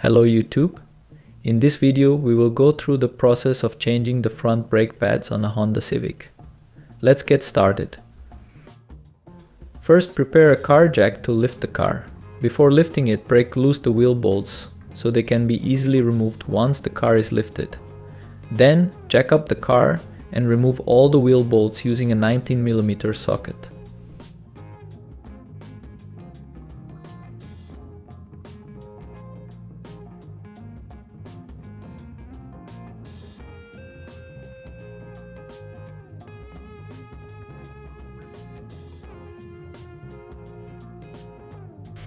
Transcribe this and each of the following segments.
Hello YouTube. In this video we will go through the process of changing the front brake pads on a Honda Civic. Let's get started. First, prepare a car jack to lift the car. Before lifting it, break loose the wheel bolts so they can be easily removed once the car is lifted. Then jack up the car and remove all the wheel bolts using a 19mm socket.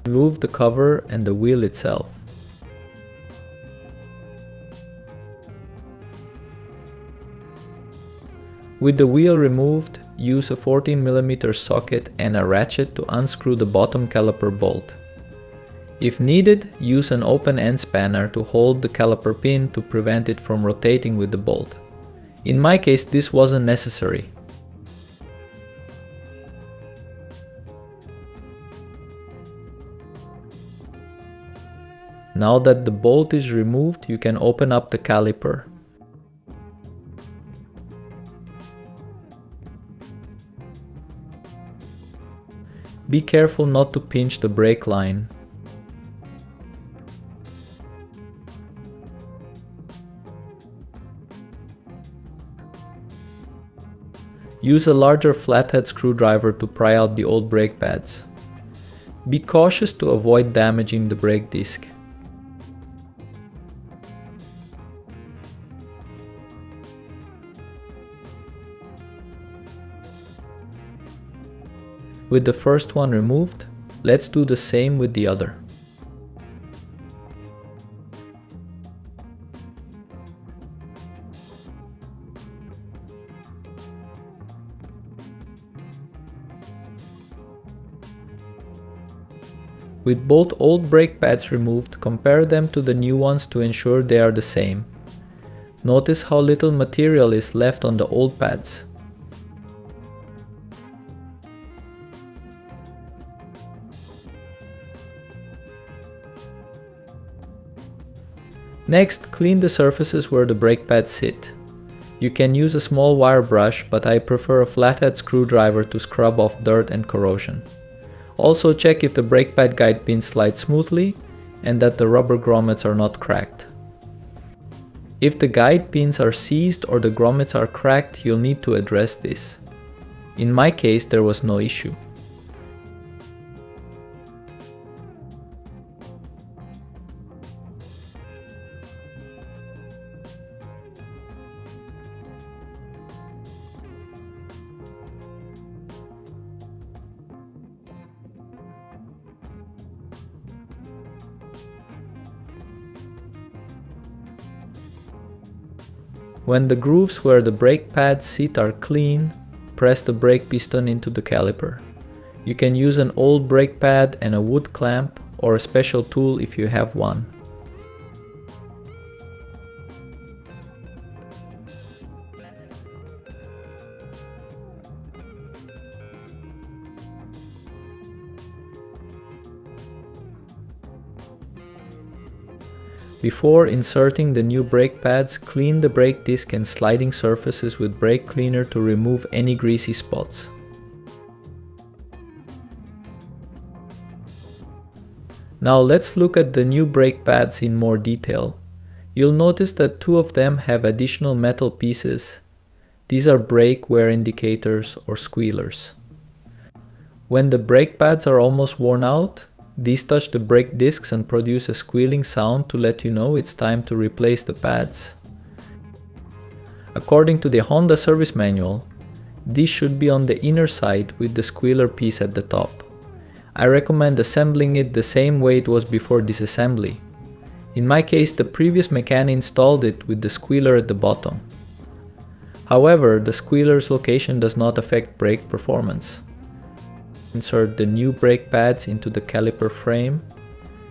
Remove the cover and the wheel itself. With the wheel removed, use a 14mm socket and a ratchet to unscrew the bottom caliper bolt. If needed, use an open end spanner to hold the caliper pin to prevent it from rotating with the bolt. In my case, this wasn't necessary. Now that the bolt is removed, you can open up the caliper. Be careful not to pinch the brake line. Use a larger flathead screwdriver to pry out the old brake pads. Be cautious to avoid damaging the brake disc. With the first one removed, let's do the same with the other. With both old brake pads removed, compare them to the new ones to ensure they are the same. Notice how little material is left on the old pads. Next, clean the surfaces where the brake pads sit. You can use a small wire brush, but I prefer a flathead screwdriver to scrub off dirt and corrosion. Also check if the brake pad guide pins slide smoothly and that the rubber grommets are not cracked. If the guide pins are seized or the grommets are cracked, you'll need to address this. In my case, there was no issue. When the grooves where the brake pads sit are clean, press the brake piston into the caliper. You can use an old brake pad and a wood clamp or a special tool if you have one. Before inserting the new brake pads, clean the brake disc and sliding surfaces with brake cleaner to remove any greasy spots. Now let's look at the new brake pads in more detail. You'll notice that two of them have additional metal pieces. These are brake wear indicators or squealers. When the brake pads are almost worn out, these touch the brake discs and produce a squealing sound to let you know it's time to replace the pads. According to the Honda service manual, these should be on the inner side with the squealer piece at the top. I recommend assembling it the same way it was before disassembly. In my case, the previous mechanic installed it with the squealer at the bottom. However, the squealer's location does not affect brake performance. Insert the new brake pads into the caliper frame,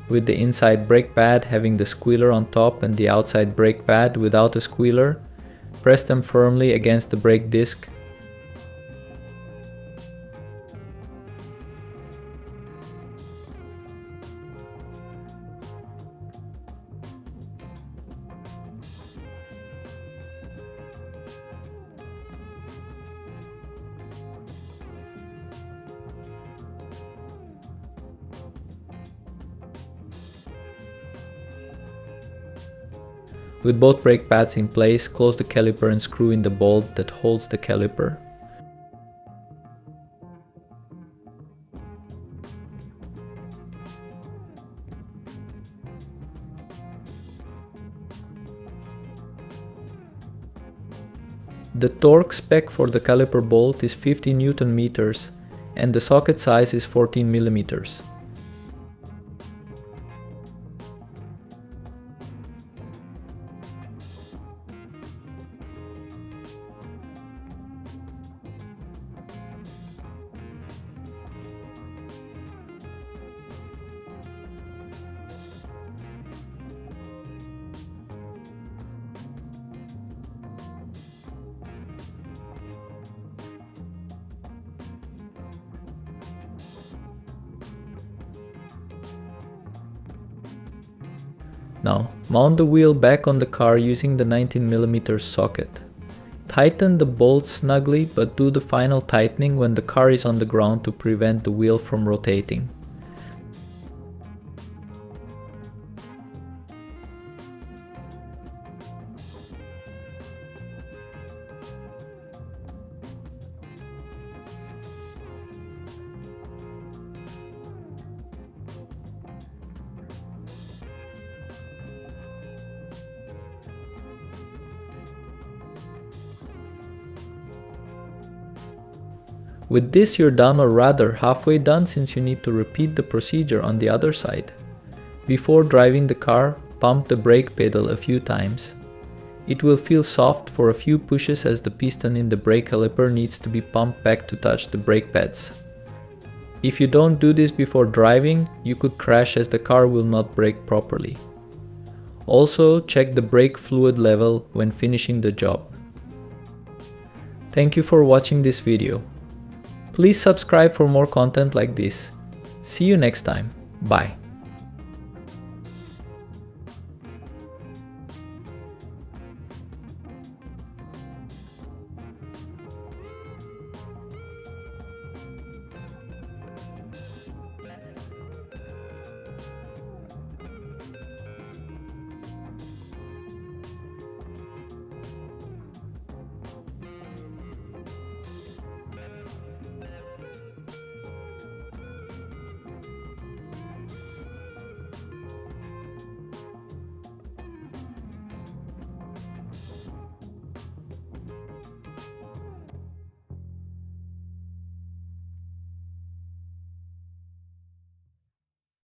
with the inside brake pad having the squealer on top and the outside brake pad without a squealer. Press them firmly against the brake disc. With both brake pads in place, close the caliper and screw in the bolt that holds the caliper. The torque spec for the caliper bolt is 50 Newton meters and the socket size is 14 millimeters. Now, mount the wheel back on the car using the 19mm socket. Tighten the bolts snugly, but do the final tightening when the car is on the ground to prevent the wheel from rotating. With this you're done, or rather halfway done, since you need to repeat the procedure on the other side. Before driving the car, pump the brake pedal a few times. It will feel soft for a few pushes as the piston in the brake caliper needs to be pumped back to touch the brake pads. If you don't do this before driving, you could crash as the car will not brake properly. Also, check the brake fluid level when finishing the job. Thank you for watching this video. Please subscribe for more content like this. See you next time. Bye.